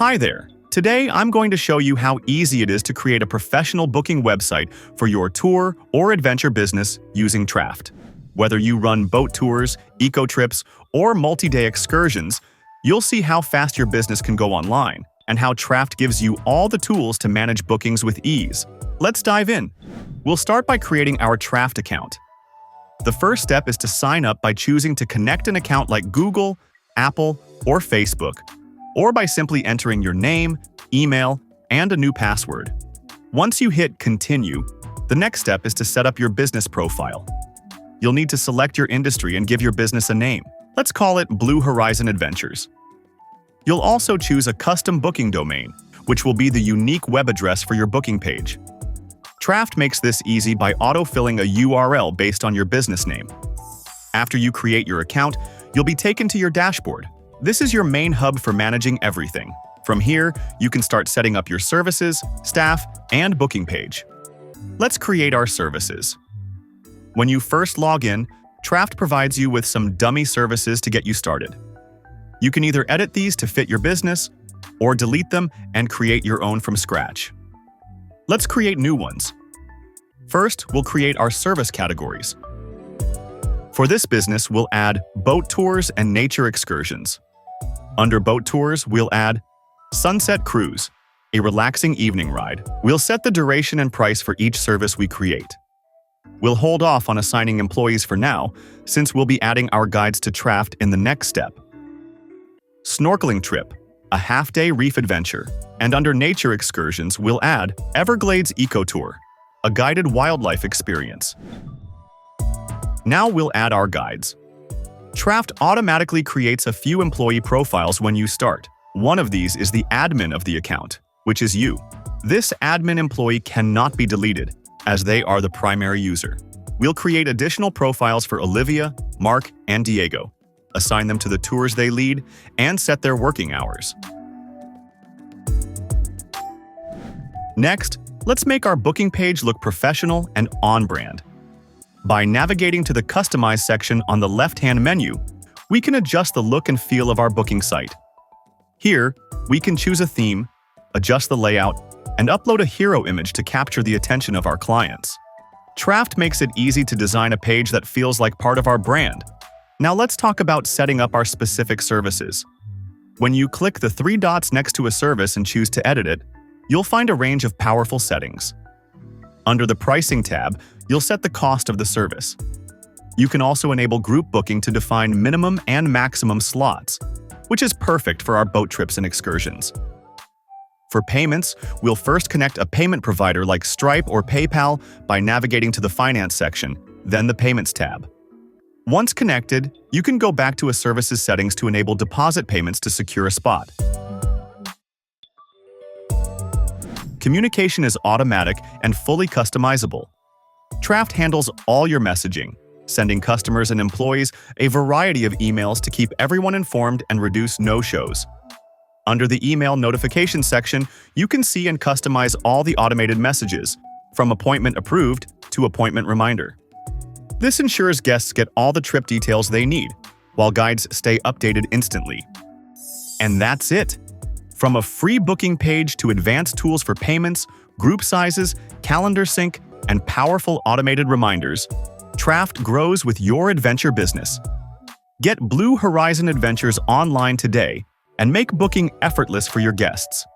Hi there. Today, I'm going to show you how easy it is to create a professional booking website for your tour or adventure business using Trafft. Whether you run boat tours, eco trips, or multi-day excursions, you'll see how fast your business can go online and how Trafft gives you all the tools to manage bookings with ease. Let's dive in. We'll start by creating our Trafft account. The first step is to sign up by choosing to connect an account like Google, Apple, or Facebook, or by simply entering your name, email, and a new password. Once you hit Continue, the next step is to set up your business profile. You'll need to select your industry and give your business a name. Let's call it Blue Horizon Adventures. You'll also choose a custom booking domain, which will be the unique web address for your booking page. Trafft makes this easy by auto-filling a URL based on your business name. After you create your account, you'll be taken to your dashboard. This is your main hub for managing everything. From here, you can start setting up your services, staff, and booking page. Let's create our services. When you first log in, Trafft provides you with some dummy services to get you started. You can either edit these to fit your business, or delete them and create your own from scratch. Let's create new ones. First, we'll create our service categories. For this business, we'll add boat tours and nature excursions. Under boat tours, we'll add Sunset Cruise, a relaxing evening ride. We'll set the duration and price for each service we create. We'll hold off on assigning employees for now, since we'll be adding our guides to Trafft in the next step. Snorkeling trip, a half-day reef adventure. And under nature excursions, we'll add Everglades Eco Tour, a guided wildlife experience. Now we'll add our guides. Trafft automatically creates a few employee profiles when you start. One of these is the admin of the account, which is you. This admin employee cannot be deleted, as they are the primary user. We'll create additional profiles for Olivia, Mark, and Diego, assign them to the tours they lead, and set their working hours. Next, let's make our booking page look professional and on-brand. By navigating to the Customize section on the left-hand menu, we can adjust the look and feel of our booking site. Here, we can choose a theme, adjust the layout, and upload a hero image to capture the attention of our clients. Trafft makes it easy to design a page that feels like part of our brand. Now let's talk about setting up our specific services. When you click the three dots next to a service and choose to edit it, you'll find a range of powerful settings. Under the Pricing tab, you'll set the cost of the service. You can also enable group booking to define minimum and maximum slots, which is perfect for our boat trips and excursions. For payments, we'll first connect a payment provider like Stripe or PayPal by navigating to the Finance section, then the Payments tab. Once connected, you can go back to a service's settings to enable deposit payments to secure a spot. Communication is automatic and fully customizable. Trafft handles all your messaging, sending customers and employees a variety of emails to keep everyone informed and reduce no-shows. Under the email notification section, you can see and customize all the automated messages, from appointment approved to appointment reminder. This ensures guests get all the trip details they need, while guides stay updated instantly. And that's it! From a free booking page to advanced tools for payments, group sizes, calendar sync, and powerful automated reminders, Trafft grows with your adventure business. Get Blue Horizon Adventures online today and make booking effortless for your guests.